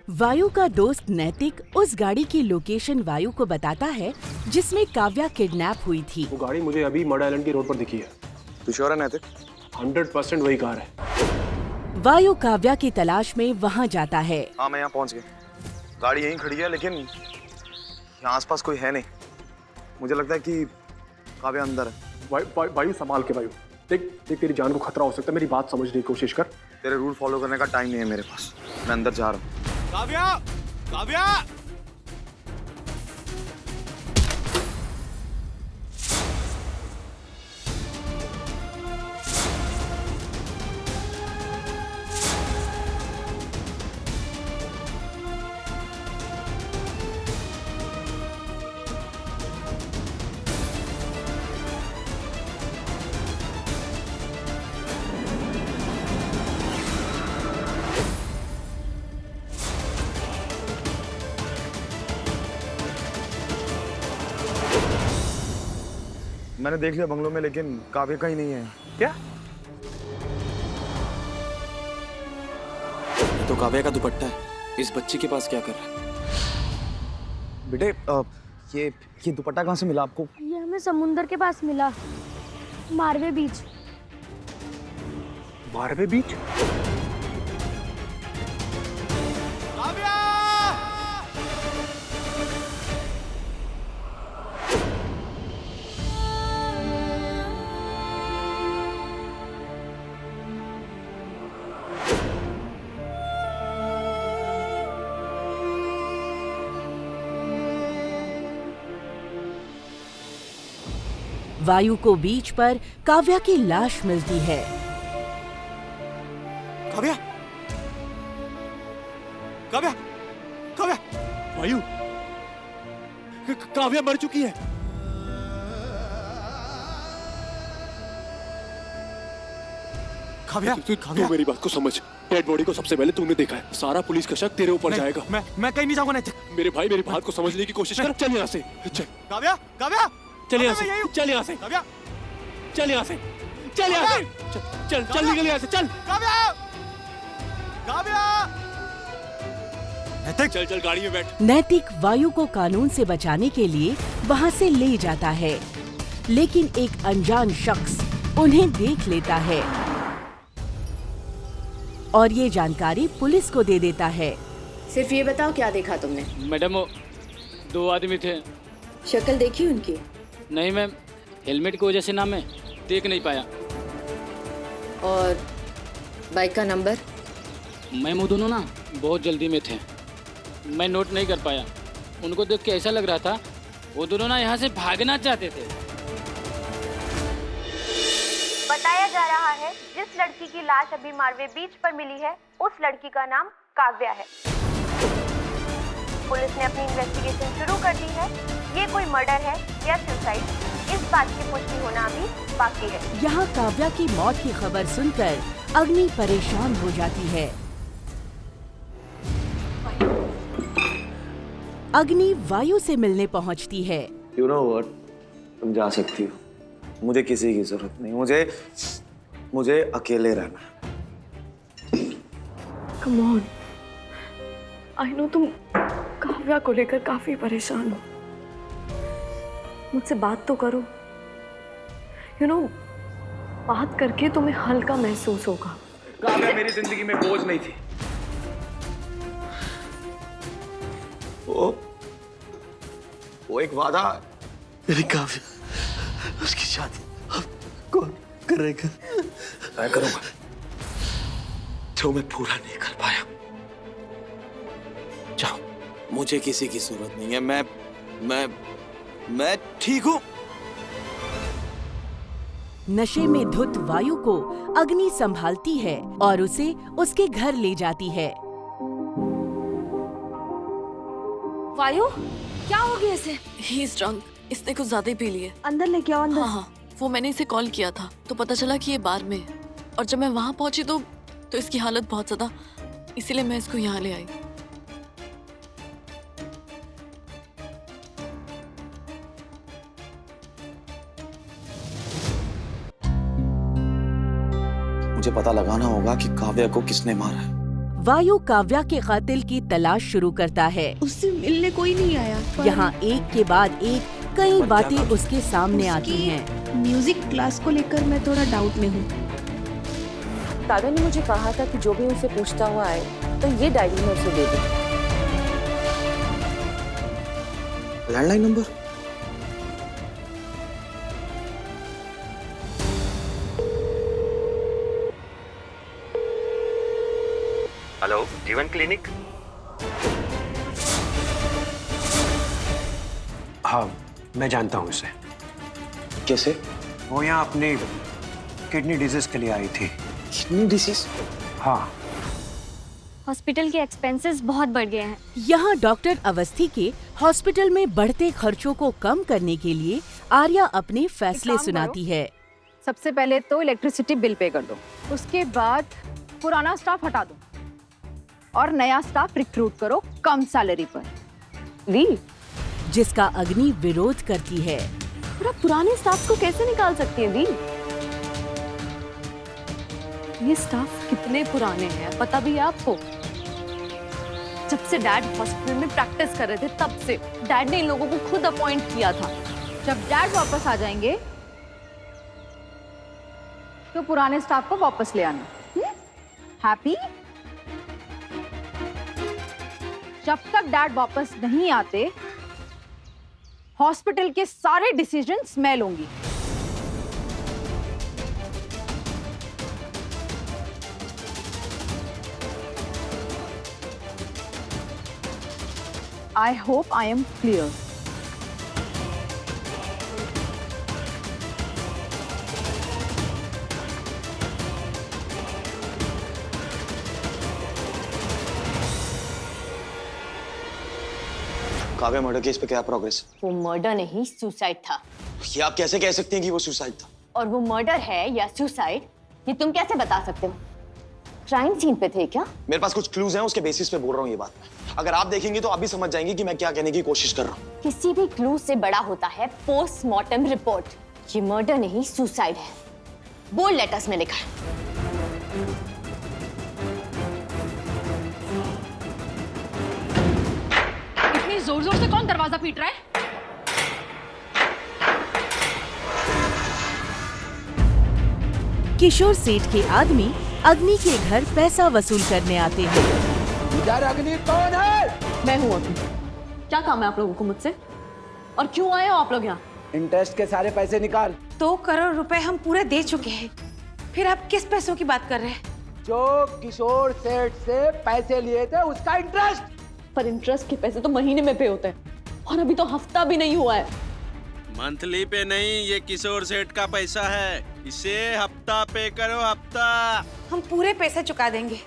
वायु का दोस्त नैतिक उस गाड़ी की लोकेशन वायु को बताता है जिसमें काव्या किडनैप हुई थी। वो गाड़ी मुझे अभी मड आइलैंड की रोड पर दिखी है। तू श्योर है नैतिक? 100% वही कार है। वायु काव्या की तलाश में वहाँ जाता है। हाँ, मैं यहाँ पहुँच गया। गाड़ी यहीं खड़ी है, लेकिन यहाँ आसपास कोई है नहीं। मुझे लगता है कि काव्या अंदर है। वायु संभाल के वायु। देख तेरी जान को खतरा हो सकता है, मेरी बात समझने की कोशिश कर। तेरे रूल फॉलो करने का टाइम नहीं है मेरे पास। मैं अंदर जा रहा हूँ। काव्या! काव्या! मैंने देख लिया बंगलों में, लेकिन काव्या कहीं नहीं है। क्या? तो काव्या का दुपट्टा है, इस बच्ची के पास क्या कर रहा है? बेटे, ये दुपट्टा कहाँ से मिला आपको? ये हमें समुंदर के पास मिला, मारवे बीच। मारवे बीच? काव्या! वायु को बीच पर काव्या की लाश मिलती है। काव्या! काव्या! काव्या! वायु, काव्या मर चुकी है। काव्या! तू मेरी बात को समझ। डेड बॉडी को सबसे पहले तूने देखा है। सारा पुलिस का शक तेरे ऊपर जाएगा। मैं कहीं नहीं जाऊंगा नैतिक। मेरे भाई, मेरी बात को समझने की कोशिश कर। चल यहाँ से, चल। काव्या! काव्या! चल यहाँ मैं यहीं से, हूँ। चल यहाँ से, काव्या! चल यहाँ से, चल यहाँ से, चल, चल निकल यहाँ से, चल। काव्या! काव्या! नैतिक! चल चल गाड़ी में बैठ। नैतिक वायु को कानून से बचाने के लिए वहाँ से ले जाता है, लेकिन एक अनजान शख्स उन्हें देख लेता है और ये जानकारी पुलिस को दे देता है। सिर्फ ये बताओ, क्या देखा तुमने? मैडम, वो 2 आदमी थे। शक्ल देखी उनकी? नहीं मैम, हेलमेट की वजह से ना मैं देख नहीं पाया। और बाइक का नंबर? मैम वो दोनों ना बहुत जल्दी में थे, मैं नोट नहीं कर पाया। उनको देख के ऐसा लग रहा था वो दोनों ना यहाँ से भागना चाहते थे। बताया जा रहा है जिस लड़की की लाश अभी मारवे बीच पर मिली है, उस लड़की का नाम काव्या है। पुलिस ने अपनी इन्वेस्टिगेशन शुरू कर दी है। ये कोई मर्डर है या सुसाइड, इस बात की पुष्टि होना अभी बाकी है। यहाँ काव्या की मौत की खबर सुनकर अग्नि परेशान हो जाती है। अग्नि वायु से मिलने पहुँचती है। You know what? तुम जा सकती हो। मुझे किसी की जरूरत नहीं। मुझे अकेले रहना। Come on. I know तुम काव्या को लेकर काफी परेशान हो। मुझसे बात तो करो। You know, बात करके तुम्हें हल्का महसूस होगा। काव्या मेरी जिंदगी में बोझ नहीं थी। वो एक वादा। मेरी काव्या, उसकी शादी अब कौन करेगा? मैं करूंगा, जो मैं पूरा नहीं कर पाया। जाओ, मुझे किसी की जरूरत नहीं है। मैं ठीक हूँ। नशे में धुत वायु को अग्नि संभालती है और उसे उसके घर ले जाती है। वायु, क्या हो गया इसे? He is drunk. इसने कुछ ज्यादा ही पी लिए। अंदर लेके आओ, अंदर। हाँ, वो मैंने इसे कॉल किया था तो पता चला कि ये बार में है। और जब मैं वहाँ पहुंची तो इसकी हालत बहुत ज्यादा, इसीलिए मैं इसको यहाँ ले आई। मुझे पता लगाना होगा कि काव्या को किसने मारा है। वायु काव्या के कातिल की तलाश शुरू करता है। उससे मिलने कोई नहीं आया। यहाँ एक के बाद एक कई बातें उसके सामने आती हैं। म्यूजिक क्लास को लेकर मैं थोड़ा डाउट में हूँ। काव्या ने मुझे कहा था कि जो भी उनसे पूछता हुआ आए तो ये डायरी में उसे दे दे। Landline number? Hello, Jeevan clinic. हाँ, मैं जानता हूँ उसे। कैसे? वो यहाँ अपनी किडनी डिजीज के लिए आई थी। Kidney disease? हाँ। हॉस्पिटल के एक्सपेंसेस बहुत बढ़ गए हैं। यहाँ डॉक्टर अवस्थी के हॉस्पिटल में बढ़ते खर्चों को कम करने के लिए आर्या अपने फैसले सुनाती है। सबसे पहले तो इलेक्ट्रिसिटी बिल पे कर दो, उसके बाद पुराना स्टाफ हटा दो और नया स्टाफ रिक्रूट करो कम सैलरी पर। दी, जिसका अग्नि विरोध करती है। पुराने स्टाफ को कैसे निकाल सकती है दी? ये स्टाफ कितने पुराने हैं पता भी है आपको? जब से डैड हॉस्पिटल में प्रैक्टिस कर रहे थे तब से डैड ने इन लोगों को खुद अपॉइंट किया था। जब डैड वापस आ जाएंगे तो पुराने स्टाफ को वापस ले आना। हैप्पी? जब तक डैड वापस नहीं आते हॉस्पिटल के सारे डिसीजंस मैं लूंगी। I hope I am clear. Kavya murder case पे क्या प्रोग्रेस? वो मर्डर नहीं, सुसाइड था। ये आप कैसे कह सकती हैं कि वो सुसाइड था? और वो मर्डर है या सुसाइड ये तुम कैसे बता सकते हो? क्राइम सीन पे थे क्या? मेरे पास कुछ क्लूज हैं, उसके बेसिस पे बोल रहा हूँ ये बात। अगर आप देखेंगे तो आप भी समझ जाएंगे कि मैं क्या कहने की कोशिश कर रहा हूँ। किसी भी क्लू से बड़ा होता है पोस्टमार्टम रिपोर्ट। ये मर्डर नहीं सुसाइड है, बोल्ड लेटर्स में लिखा है। इतनी जोर जोर से कौन दरवाजा पीट रहा है? किशोर सेठ के आदमी अग्नि के घर पैसा वसूल करने आते हैं। इधर अग्नि कौन है? मैं हूँ अग्नि। क्या काम है आप लोगों को मुझसे और क्यों आए हो आप लोग यहाँ? इंटरेस्ट के सारे पैसे निकाल। 2 करोड़ रुपए हम पूरे दे चुके हैं, फिर आप किस पैसों की बात कर रहे हैं? जो किशोर सेठ से पैसे लिए थे उसका इंटरेस्ट। पर इंटरेस्ट के पैसे तो महीने में पे होते हैं और अभी तो हफ्ता भी नहीं हुआ है। मंथली पे नहीं, ये किशोर सेठ का पैसा है, इसे हफ्ता पे करो, हफ्ता। हम पूरे पैसे चुका देंगे,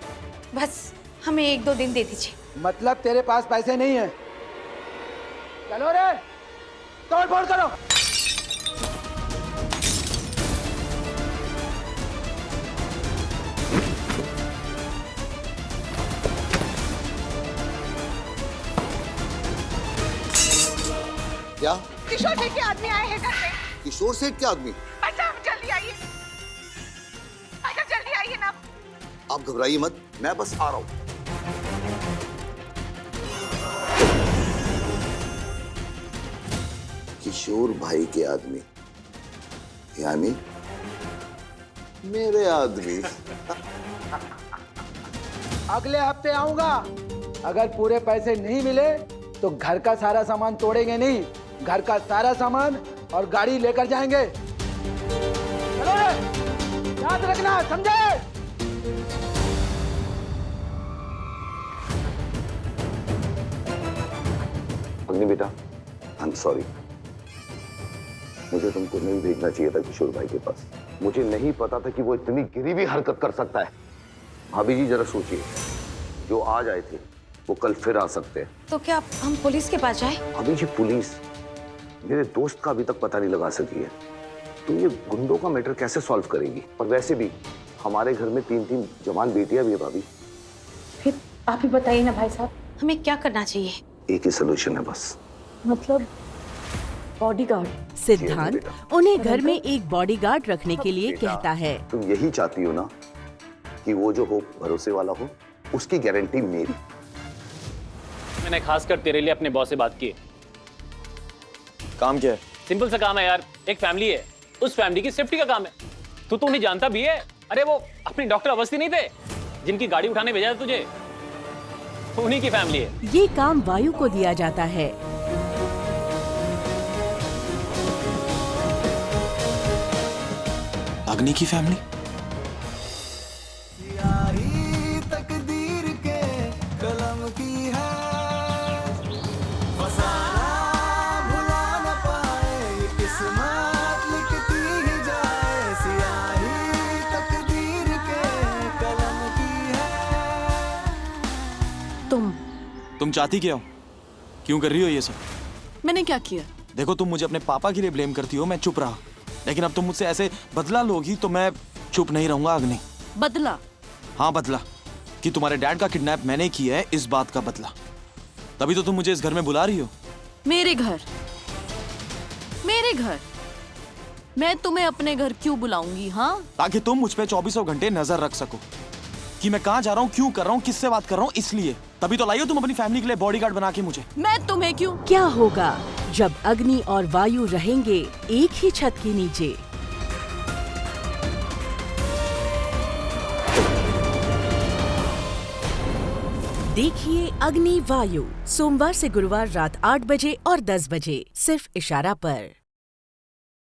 बस हमें 1-2 दिन दे दीजिए। मतलब तेरे पास पैसे नहीं है? चलो रे, तोड़ फोड़ करो। क्या? किशोर सेठ के आदमी आए हैं घर पे। किशोर सेठ के आदमी? अच्छा जल्दी आइए, अच्छा जल्दी आइए ना। आप घबराइए मत, मैं बस आ रहा हूँ। किशोर भाई के आदमी यानी मेरे आदमी। अगले हफ्ते आऊंगा। अगर पूरे पैसे नहीं मिले तो घर का सारा सामान तोड़ेंगे नहीं, घर का सारा सामान और गाड़ी लेकर जाएंगे। चलो रे, याद रखना, समझे? अग्नि बेटा, आई एम सॉरी। मुझे तुमको नहीं भेजना चाहिए था किशोर भाई के पास। मुझे नहीं पता था कि वो इतनी गिरी हुई हरकत कर सकता है। भाभी जी जरा सोचिए, जो आज आए थे वो कल फिर आ सकते हैं। तो क्या हम पुलिस के पास जाएं? अभी जी पुलिस मेरे दोस्त का अभी तक पता नहीं लगा सकी है, तो ये गुंडों का मैटर कैसे सॉल्व करेगी? और वैसे भी हमारे घर में 3 जवान बेटियां भी है भाभी। फिर आप ही बताइए ना भाई साहब, हमें क्या करना चाहिए? एक ही सोल्यूशन है बस। मतलब बॉडीगार्ड? सिद्धांत उन्हें घर में एक बॉडीगार्ड रखने के लिए कहता है। तुम यही चाहती हो ना कि वो जो हो भरोसे वाला हो? उसकी गारंटी मेरी। मैंने खासकर तेरे लिए अपने बॉस से बात की। काम क्या है? सिंपल सा काम है यार, एक फैमिली है, उस फैमिली की सेफ्टी का काम है। तू तो उन्हें जानता भी है। अरे वो अपने डॉक्टर अवस्थी नहीं थे जिनकी गाड़ी उठाने भेजा था तुझे, उन्हीं की फैमिली है। ये काम वायु को दिया जाता है। अग्नि की फैमिली? तकदीर के कलम की है, भुला न पाए, ये किस्मत लिखती ही जाए, सियाही तकदीर के कलम की है। तुम चाहती क्या हो? क्यों कर रही हो ये सब? मैंने क्या किया? देखो, तुम मुझे अपने पापा के लिए ब्लेम करती हो, मैं चुप रहा, लेकिन अब तुम मुझसे ऐसे बदला लोगी तो मैं चुप नहीं रहूंगा अग्नि। बदला? हाँ, बदला कि तुम्हारे डैड का किडनैप मैंने किया है, इस बात का बदला। तभी तो तुम मुझे इस घर में बुला रही हो। मेरे घर? मेरे घर? मैं तुम्हें अपने घर क्यों बुलाऊंगी? हाँ, ताकि तुम मुझ पे 24 घंटे नजर रख सको कि मैं कहाँ जा रहा हूँ, क्यों कर रहा हूँ, किससे बात कर रहा हूँ, इसलिए। तभी तो लाई हो तुम अपनी फैमिली के लिए बॉडीगार्ड बना के मुझे। मैं तुम्हें क्यों? क्या होगा जब अग्नि और वायु रहेंगे एक ही छत के नीचे? देखिए अग्नि वायु सोमवार से गुरुवार रात 8 बजे और 10 बजे सिर्फ इशारा पर।